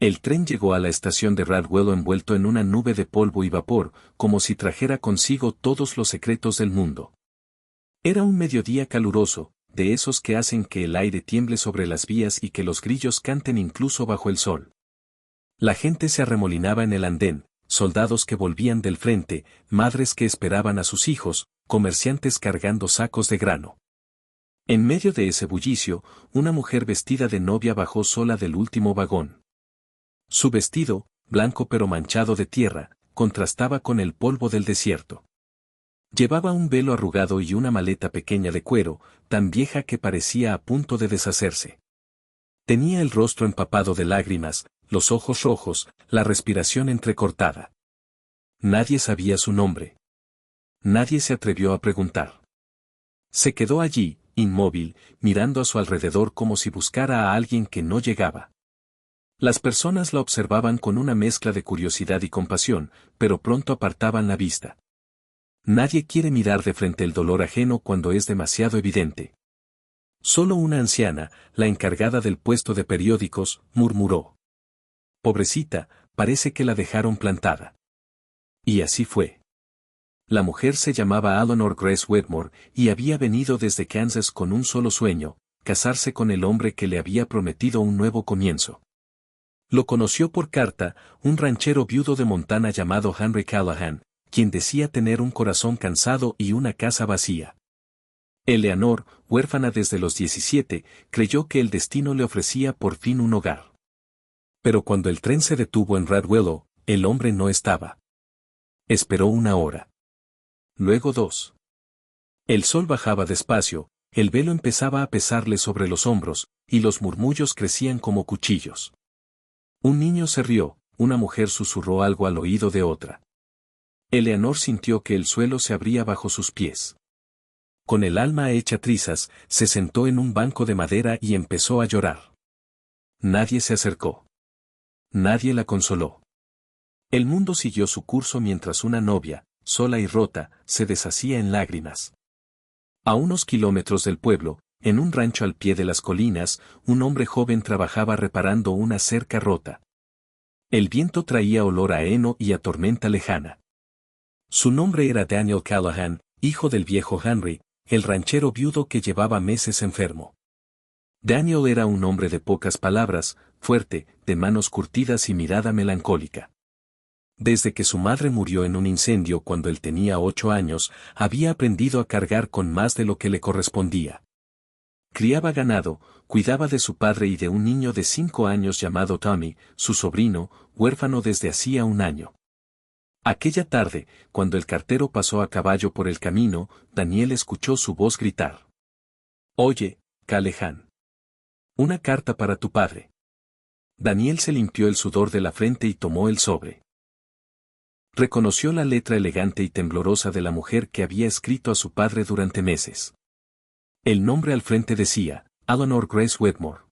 El tren llegó a la estación de Radwell envuelto en una nube de polvo y vapor, como si trajera consigo todos los secretos del mundo. Era un mediodía caluroso, de esos que hacen que el aire tiemble sobre las vías y que los grillos canten incluso bajo el sol. La gente se arremolinaba en el andén, soldados que volvían del frente, madres que esperaban a sus hijos, comerciantes cargando sacos de grano. En medio de ese bullicio, una mujer vestida de novia bajó sola del último vagón. Su vestido, blanco pero manchado de tierra, contrastaba con el polvo del desierto. Llevaba un velo arrugado y una maleta pequeña de cuero, tan vieja que parecía a punto de deshacerse. Tenía el rostro empapado de lágrimas, los ojos rojos, la respiración entrecortada. Nadie sabía su nombre. Nadie se atrevió a preguntar. Se quedó allí, inmóvil, mirando a su alrededor como si buscara a alguien que no llegaba. Las personas la observaban con una mezcla de curiosidad y compasión, pero pronto apartaban la vista. Nadie quiere mirar de frente el dolor ajeno cuando es demasiado evidente. Solo una anciana, la encargada del puesto de periódicos, murmuró. Pobrecita, parece que la dejaron plantada. Y así fue. La mujer se llamaba Eleanor Grace Wedmore y había venido desde Kansas con un solo sueño, casarse con el hombre que le había prometido un nuevo comienzo. Lo conoció por carta, un ranchero viudo de Montana llamado Henry Callahan, quien decía tener un corazón cansado y una casa vacía. Eleanor, huérfana desde los 17, creyó que el destino le ofrecía por fin un hogar. Pero cuando el tren se detuvo en Radwell, el hombre no estaba. Esperó 1 hora. Luego 2. El sol bajaba despacio, el velo empezaba a pesarle sobre los hombros, y los murmullos crecían como cuchillos. Un niño se rió, una mujer susurró algo al oído de otra. Eleanor sintió que el suelo se abría bajo sus pies. Con el alma hecha trizas, se sentó en un banco de madera y empezó a llorar. Nadie se acercó. Nadie la consoló. El mundo siguió su curso mientras una novia, sola y rota, se deshacía en lágrimas. A unos kilómetros del pueblo, en un rancho al pie de las colinas, un hombre joven trabajaba reparando una cerca rota. El viento traía olor a heno y a tormenta lejana. Su nombre era Daniel Callahan, hijo del viejo Henry, el ranchero viudo que llevaba meses enfermo. Daniel era un hombre de pocas palabras, fuerte, de manos curtidas y mirada melancólica. Desde que su madre murió en un incendio cuando él tenía 8 años, había aprendido a cargar con más de lo que le correspondía. Criaba ganado, cuidaba de su padre y de un niño de 5 años llamado Tommy, su sobrino, huérfano desde hacía 1 año. Aquella tarde, cuando el cartero pasó a caballo por el camino, Daniel escuchó su voz gritar. «Oye, Callahan. Una carta para tu padre». Daniel se limpió el sudor de la frente y tomó el sobre. Reconoció la letra elegante y temblorosa de la mujer que había escrito a su padre durante meses. El nombre al frente decía, Eleanor Grace Wedmore.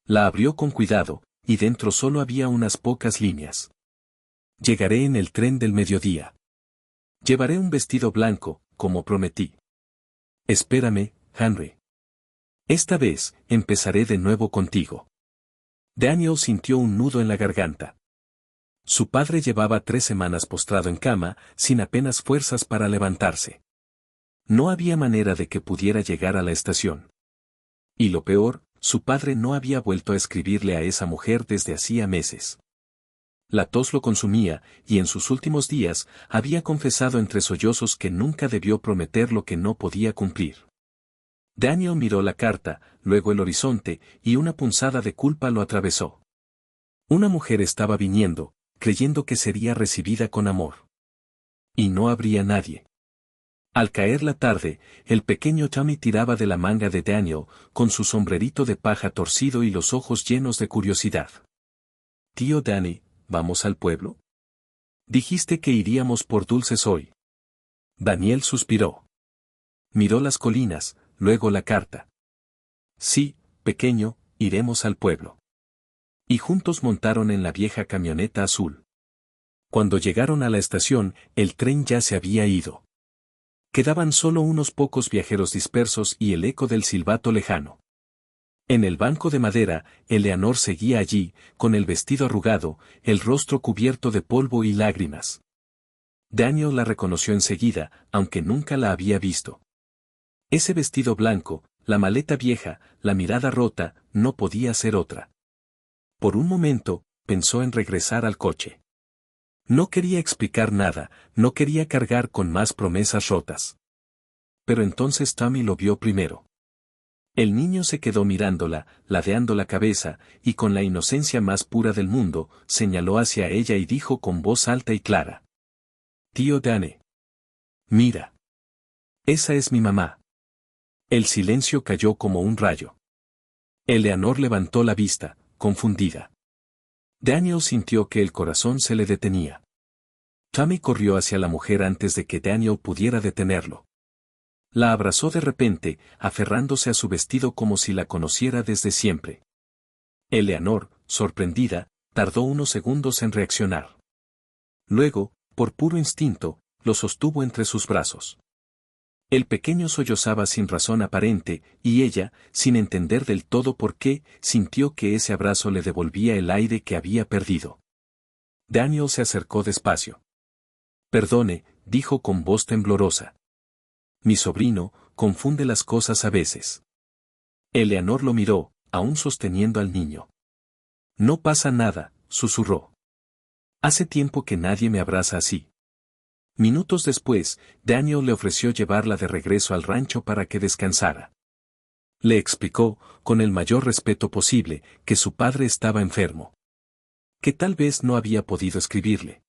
La abrió con cuidado, y dentro solo había unas pocas líneas. Llegaré en el tren del mediodía. Llevaré un vestido blanco, como prometí. Espérame, Henry. Esta vez, empezaré de nuevo contigo. Daniel sintió un nudo en la garganta. Su padre llevaba 3 semanas postrado en cama, sin apenas fuerzas para levantarse. No había manera de que pudiera llegar a la estación. Y lo peor, su padre no había vuelto a escribirle a esa mujer desde hacía meses. La tos lo consumía, y en sus últimos días, había confesado entre sollozos que nunca debió prometer lo que no podía cumplir. Daniel miró la carta, luego el horizonte, y una punzada de culpa lo atravesó. Una mujer estaba viniendo, creyendo que sería recibida con amor. Y no habría nadie. Al caer la tarde, el pequeño Tommy tiraba de la manga de Daniel, con su sombrerito de paja torcido y los ojos llenos de curiosidad. «Tío Danny, ¿vamos al pueblo? Dijiste que iríamos por dulces hoy». Daniel suspiró. Miró las colinas, luego la carta. «Sí, pequeño, iremos al pueblo». Y juntos montaron en la vieja camioneta azul. Cuando llegaron a la estación, el tren ya se había ido. Quedaban solo unos pocos viajeros dispersos y el eco del silbato lejano. En el banco de madera, Eleanor seguía allí, con el vestido arrugado, el rostro cubierto de polvo y lágrimas. Daniel la reconoció enseguida, aunque nunca la había visto. Ese vestido blanco, la maleta vieja, la mirada rota, no podía ser otra. Por un momento, pensó en regresar al coche. No quería explicar nada, no quería cargar con más promesas rotas. Pero entonces Tommy lo vio primero. El niño se quedó mirándola, ladeando la cabeza, y con la inocencia más pura del mundo, señaló hacia ella y dijo con voz alta y clara: «Tío Dane. Mira. Esa es mi mamá». El silencio cayó como un rayo. Eleanor levantó la vista, confundida. Daniel sintió que el corazón se le detenía. Tommy corrió hacia la mujer antes de que Daniel pudiera detenerlo. La abrazó de repente, aferrándose a su vestido como si la conociera desde siempre. Eleanor, sorprendida, tardó unos segundos en reaccionar. Luego, por puro instinto, lo sostuvo entre sus brazos. El pequeño sollozaba sin razón aparente, y ella, sin entender del todo por qué, sintió que ese abrazo le devolvía el aire que había perdido. Daniel se acercó despacio. «Perdone», dijo con voz temblorosa. «Mi sobrino confunde las cosas a veces». Eleanor lo miró, aún sosteniendo al niño. «No pasa nada», susurró. «Hace tiempo que nadie me abraza así». Minutos después, Daniel le ofreció llevarla de regreso al rancho para que descansara. Le explicó, con el mayor respeto posible, que su padre estaba enfermo. Que tal vez no había podido escribirle.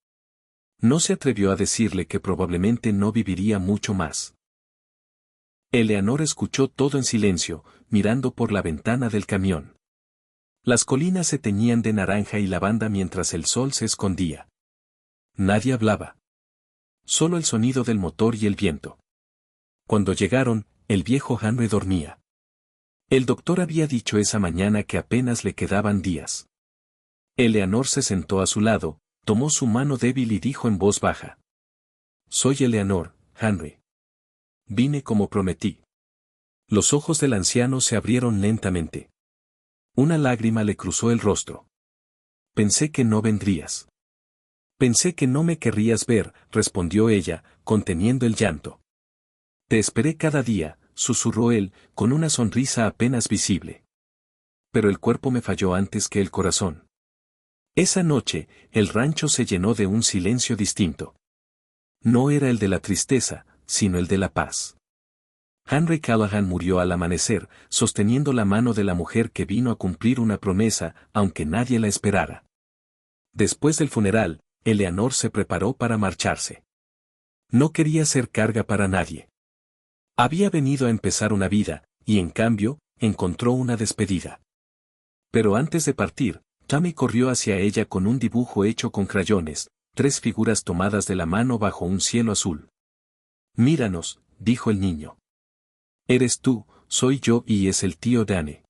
No se atrevió a decirle que probablemente no viviría mucho más. Eleanor escuchó todo en silencio, mirando por la ventana del camión. Las colinas se teñían de naranja y lavanda mientras el sol se escondía. Nadie hablaba. Solo el sonido del motor y el viento. Cuando llegaron, el viejo Henry dormía. El doctor había dicho esa mañana que apenas le quedaban días. Eleanor se sentó a su lado, tomó su mano débil y dijo en voz baja: «Soy Eleanor, Henry. Vine como prometí». Los ojos del anciano se abrieron lentamente. Una lágrima le cruzó el rostro. «Pensé que no vendrías». «Pensé que no me querrías ver», respondió ella, conteniendo el llanto. «Te esperé cada día», susurró él, con una sonrisa apenas visible. «Pero el cuerpo me falló antes que el corazón». Esa noche, el rancho se llenó de un silencio distinto. No era el de la tristeza, sino el de la paz. Henry Callahan murió al amanecer, sosteniendo la mano de la mujer que vino a cumplir una promesa, aunque nadie la esperara. Después del funeral, Eleanor se preparó para marcharse. No quería ser carga para nadie. Había venido a empezar una vida, y en cambio, encontró una despedida. Pero antes de partir, Tommy corrió hacia ella con un dibujo hecho con crayones, 3 figuras tomadas de la mano bajo un cielo azul. «Míranos», dijo el niño. «Eres tú, soy yo y es el tío Dane».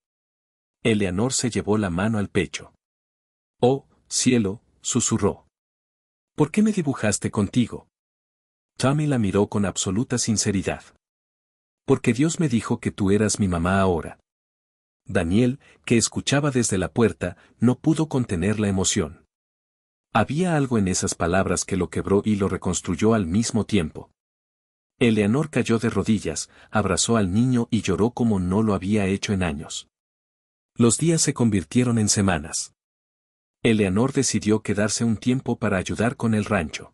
Eleanor se llevó la mano al pecho. «Oh, cielo», susurró. «¿Por qué me dibujaste contigo?» Tommy la miró con absoluta sinceridad. «Porque Dios me dijo que tú eras mi mamá ahora». Daniel, que escuchaba desde la puerta, no pudo contener la emoción. Había algo en esas palabras que lo quebró y lo reconstruyó al mismo tiempo. Eleanor cayó de rodillas, abrazó al niño y lloró como no lo había hecho en años. Los días se convirtieron en semanas. Eleanor decidió quedarse un tiempo para ayudar con el rancho.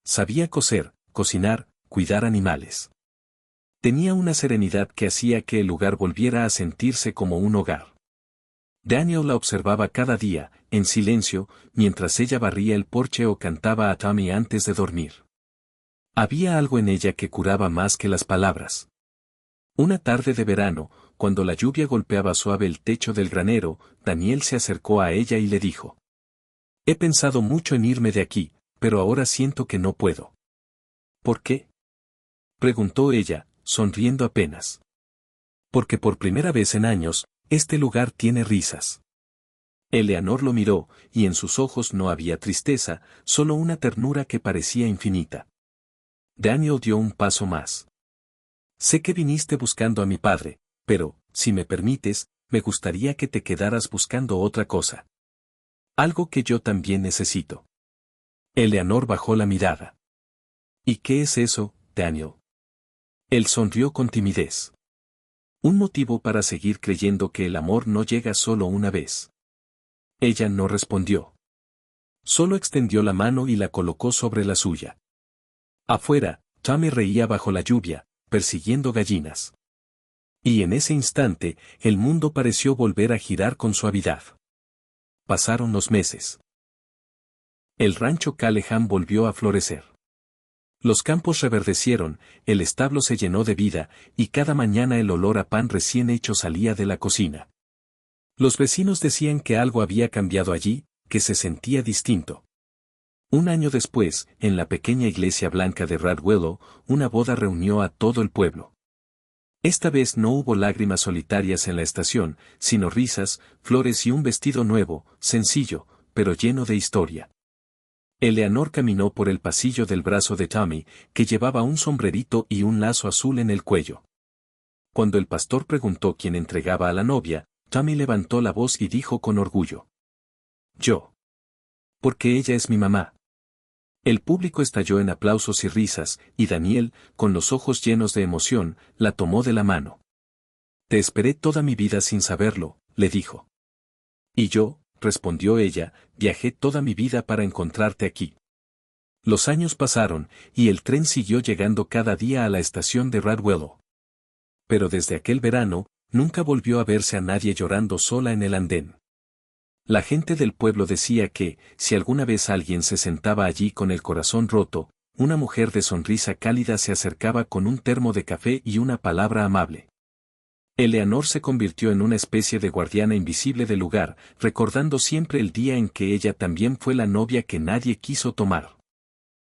Sabía coser, cocinar, cuidar animales. Tenía una serenidad que hacía que el lugar volviera a sentirse como un hogar. Daniel la observaba cada día, en silencio, mientras ella barría el porche o cantaba a Tommy antes de dormir. Había algo en ella que curaba más que las palabras. Una tarde de verano, cuando la lluvia golpeaba suave el techo del granero, Daniel se acercó a ella y le dijo: «He pensado mucho en irme de aquí, pero ahora siento que no puedo». «¿Por qué?», preguntó ella, sonriendo apenas. «Porque por primera vez en años, este lugar tiene risas». Eleanor lo miró, y en sus ojos no había tristeza, solo una ternura que parecía infinita. Daniel dio un paso más. «Sé que viniste buscando a mi padre, pero, si me permites, me gustaría que te quedaras buscando otra cosa. Algo que yo también necesito. Eleanor bajó la mirada. ¿Y qué es eso, Daniel? Él sonrió con timidez. Un motivo para seguir creyendo que el amor no llega solo una vez. Ella no respondió. Solo extendió la mano y la colocó sobre la suya. Afuera, Tommy reía bajo la lluvia, persiguiendo gallinas. Y en ese instante, el mundo pareció volver a girar con suavidad. Pasaron los meses. El rancho Callahan volvió a florecer. Los campos reverdecieron, el establo se llenó de vida, y cada mañana el olor a pan recién hecho salía de la cocina. Los vecinos decían que algo había cambiado allí, que se sentía distinto. Un año después, en la pequeña iglesia blanca de Red Willow, una boda reunió a todo el pueblo. Esta vez no hubo lágrimas solitarias en la estación, sino risas, flores y un vestido nuevo, sencillo, pero lleno de historia. Eleanor caminó por el pasillo del brazo de Tommy, que llevaba un sombrerito y un lazo azul en el cuello. Cuando el pastor preguntó quién entregaba a la novia, Tommy levantó la voz y dijo con orgullo: yo. Porque ella es mi mamá. El público estalló en aplausos y risas, y Daniel, con los ojos llenos de emoción, la tomó de la mano. Te esperé toda mi vida sin saberlo, le dijo. Y yo, respondió ella, viajé toda mi vida para encontrarte aquí. Los años pasaron, y el tren siguió llegando cada día a la estación de Red Willow. Pero desde aquel verano, nunca volvió a verse a nadie llorando sola en el andén. La gente del pueblo decía que, si alguna vez alguien se sentaba allí con el corazón roto, una mujer de sonrisa cálida se acercaba con un termo de café y una palabra amable. Eleanor se convirtió en una especie de guardiana invisible del lugar, recordando siempre el día en que ella también fue la novia que nadie quiso tomar.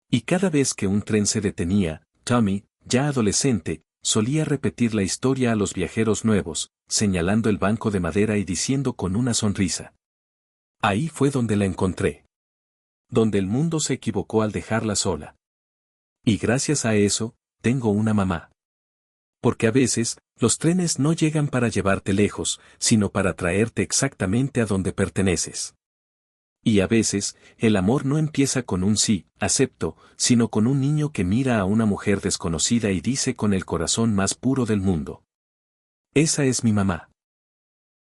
Y cada vez que un tren se detenía, Tommy, ya adolescente, solía repetir la historia a los viajeros nuevos, señalando el banco de madera y diciendo con una sonrisa: ahí fue donde la encontré. Donde el mundo se equivocó al dejarla sola. Y gracias a eso, tengo una mamá. Porque a veces, los trenes no llegan para llevarte lejos, sino para traerte exactamente a donde perteneces. Y a veces, el amor no empieza con un sí, acepto, sino con un niño que mira a una mujer desconocida y dice con el corazón más puro del mundo: esa es mi mamá.